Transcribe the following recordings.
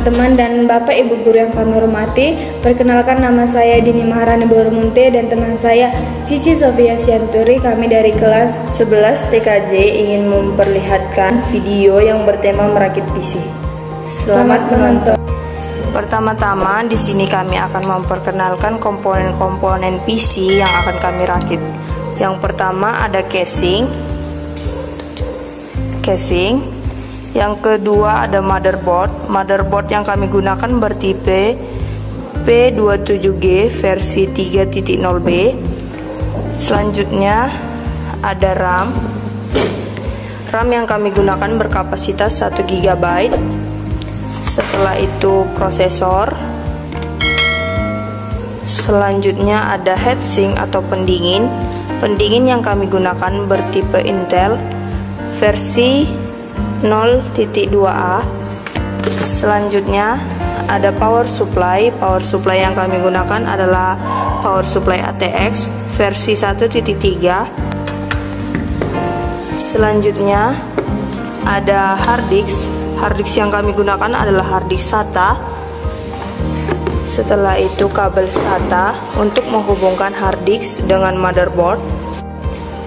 teman-teman dan Bapak Ibu Guru yang kami hormati. Perkenalkan, nama saya Dini Maharani Borumunte dan teman saya Cici Sofia Sianturi. Kami dari kelas 11 TKJ ingin memperlihatkan video yang bertema merakit PC. Selamat menonton. Pertama-tama di sini kami akan memperkenalkan komponen-komponen PC yang akan kami rakit. Yang pertama ada casing. Yang kedua ada motherboard. Motherboard yang kami gunakan bertipe P27G versi 3.0B. Selanjutnya ada RAM. RAM yang kami gunakan berkapasitas 1 GB. Setelah itu prosesor. Selanjutnya ada heatsink atau pendingin. Pendingin yang kami gunakan bertipe Intel versi 0.2A. Selanjutnya ada power supply. Power supply yang kami gunakan adalah power supply ATX versi 1.3. Selanjutnya ada hard disk. Hard disk yang kami gunakan adalah hard disk SATA. Setelah itu kabel SATA untuk menghubungkan hard disk dengan motherboard.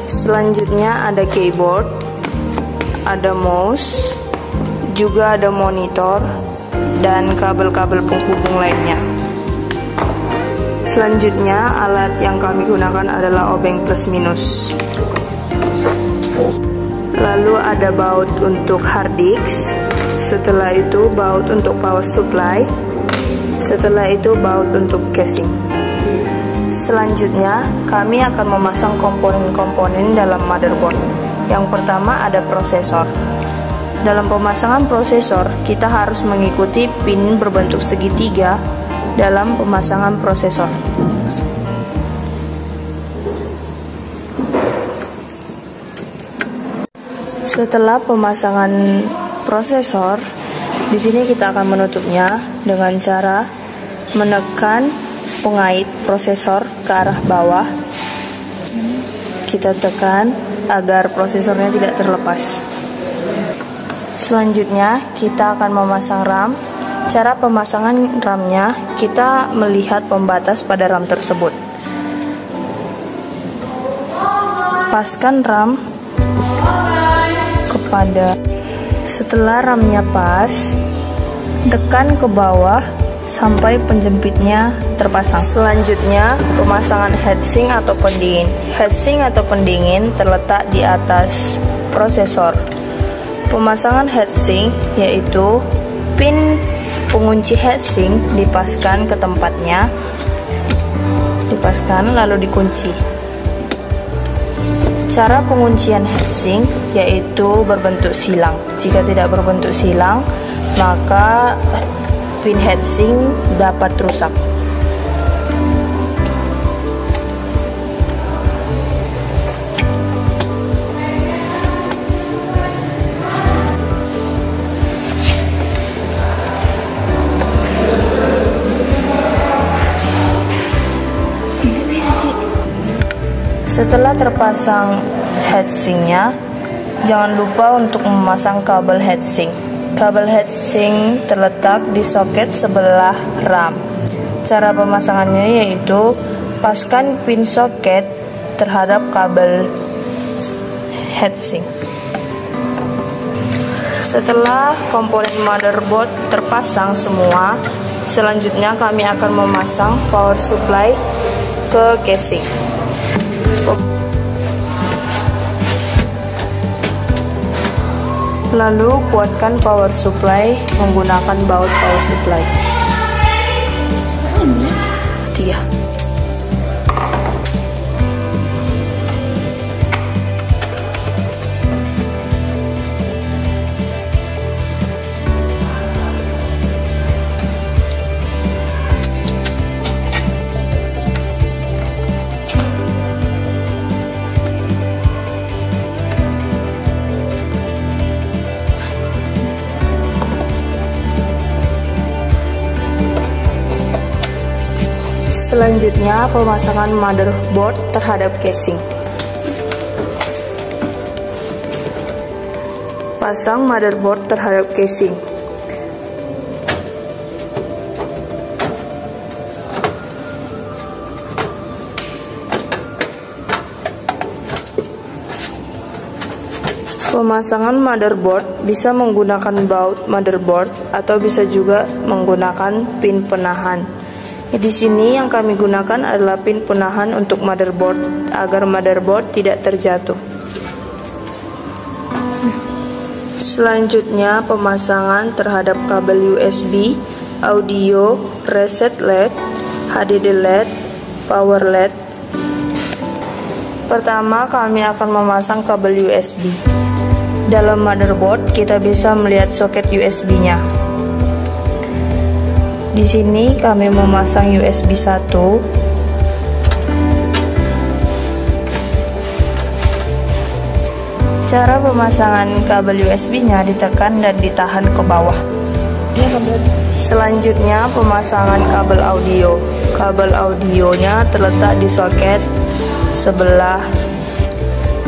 Selanjutnya ada keyboard, ada mouse, juga ada monitor dan kabel-kabel penghubung lainnya. Selanjutnya alat yang kami gunakan adalah obeng plus minus. Lalu ada baut untuk hard disk. Setelah itu baut untuk power supply. Setelah itu baut untuk casing. Selanjutnya kami akan memasang komponen-komponen dalam motherboard. Yang pertama ada prosesor. Dalam pemasangan prosesor, kita harus mengikuti pin berbentuk segitiga dalam pemasangan prosesor. Setelah pemasangan prosesor, di sini kita akan menutupnya dengan cara menekan pengait prosesor ke arah bawah. Kita tekan agar prosesornya tidak terlepas. Selanjutnya kita akan memasang RAM. Cara pemasangan RAM-nya, kita melihat pembatas pada RAM tersebut. Paskan RAM kepada. Setelah RAM-nya pas, tekan ke bawah sampai penjepitnya terpasang. Selanjutnya pemasangan heatsink atau pendingin. Heatsink atau pendingin terletak di atas prosesor. Pemasangan heatsink yaitu pin pengunci heatsink dipaskan ke tempatnya, dipaskan lalu dikunci. Cara penguncian heatsink yaitu berbentuk silang. Jika tidak berbentuk silang, maka pin heatsink dapat rusak. Setelah terpasang heatsinknya, jangan lupa untuk memasang kabel heatsink. Kabel heatsink terletak di soket sebelah RAM. Cara pemasangannya yaitu paskan pin soket terhadap kabel heatsink. Setelah komponen motherboard terpasang semua, selanjutnya kami akan memasang power supply ke casing. Lalu kuatkan power supply menggunakan baut power supply. 3. Selanjutnya pemasangan motherboard terhadap casing. Pasang motherboard terhadap casing. Pemasangan motherboard bisa menggunakan baut motherboard atau bisa juga menggunakan pin penahan. Di sini yang kami gunakan adalah pin penahan untuk motherboard agar motherboard tidak terjatuh. Selanjutnya pemasangan terhadap kabel USB, audio, reset LED, HDD LED, power LED. Pertama kami akan memasang kabel USB. Dalam motherboard kita bisa melihat soket USB-nya. Di sini kami memasang USB 1. Cara pemasangan kabel USB-nya ditekan dan ditahan ke bawah. Selanjutnya pemasangan kabel audio. Kabel audionya terletak di soket sebelah.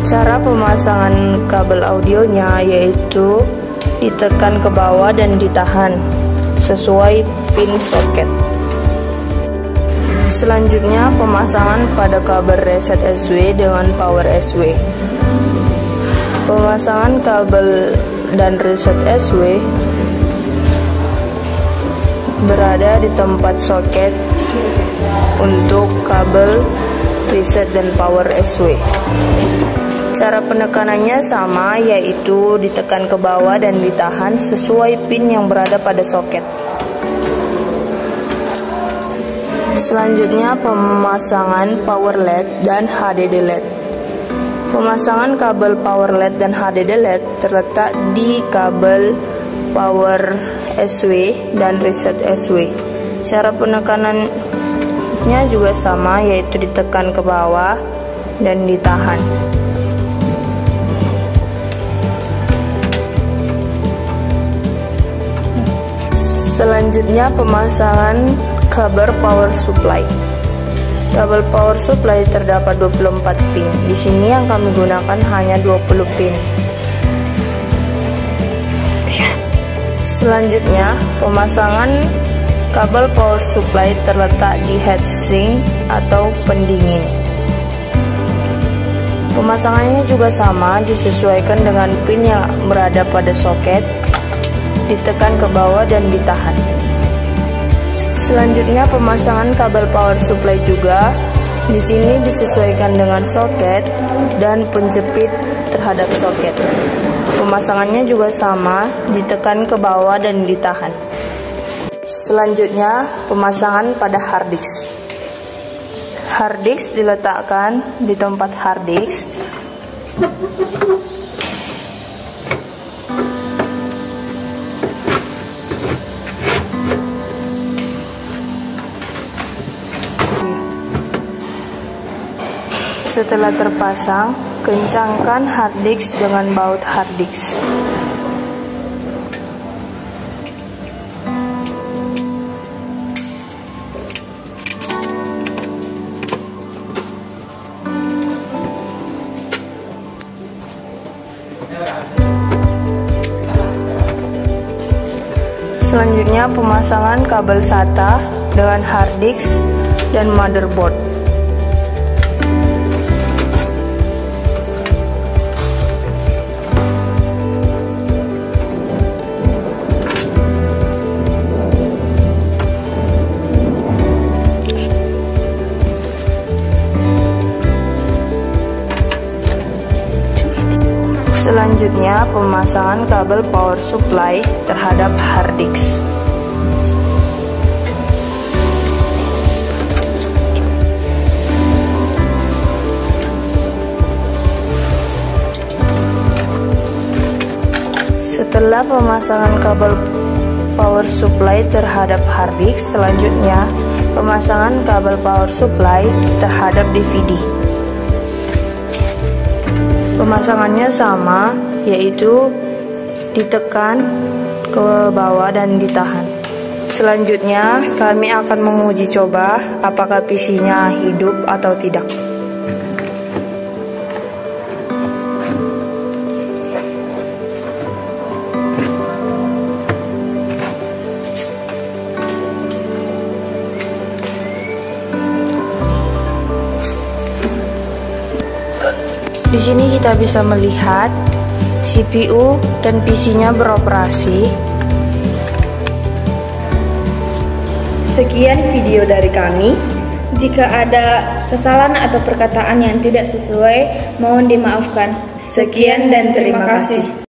Cara pemasangan kabel audionya yaitu ditekan ke bawah dan ditahan sesuai pin soket. Selanjutnya pemasangan pada kabel reset SW dengan power SW. Pemasangan kabel dan reset SW berada di tempat soket untuk kabel reset dan power SW. Cara penekanannya sama, yaitu ditekan ke bawah dan ditahan sesuai pin yang berada pada soket. Selanjutnya pemasangan power LED dan HDD LED. Pemasangan kabel power LED dan HDD LED terletak di kabel power SW dan reset SW. Cara penekanannya juga sama, yaitu ditekan ke bawah dan ditahan. Selanjutnya pemasangan kabel power supply. Kabel power supply terdapat 24 pin. Di sini yang kami gunakan hanya 20 pin. Selanjutnya, pemasangan kabel power supply terletak di heatsink atau pendingin. Pemasangannya juga sama, disesuaikan dengan pin yang berada pada soket, ditekan ke bawah dan ditahan. Selanjutnya pemasangan kabel power supply juga. Di sini disesuaikan dengan soket dan penjepit terhadap soket. Pemasangannya juga sama, ditekan ke bawah dan ditahan. Selanjutnya pemasangan pada hard disk. Hard disk diletakkan di tempat hard disk. Setelah terpasang, kencangkan hard disk dengan baut hard disk. Selanjutnya pemasangan kabel SATA dengan hard disk dan motherboard. Selanjutnya pemasangan kabel power supply terhadap hard disk. Setelah pemasangan kabel power supply terhadap hard disk, selanjutnya pemasangan kabel power supply terhadap DVD. Pemasangannya sama, yaitu ditekan ke bawah dan ditahan. Selanjutnya kami akan menguji coba apakah PC-nya hidup atau tidak. Di sini kita bisa melihat CPU dan PC-nya beroperasi. Sekian video dari kami. Jika ada kesalahan atau perkataan yang tidak sesuai, mohon dimaafkan. Sekian dan terima kasih.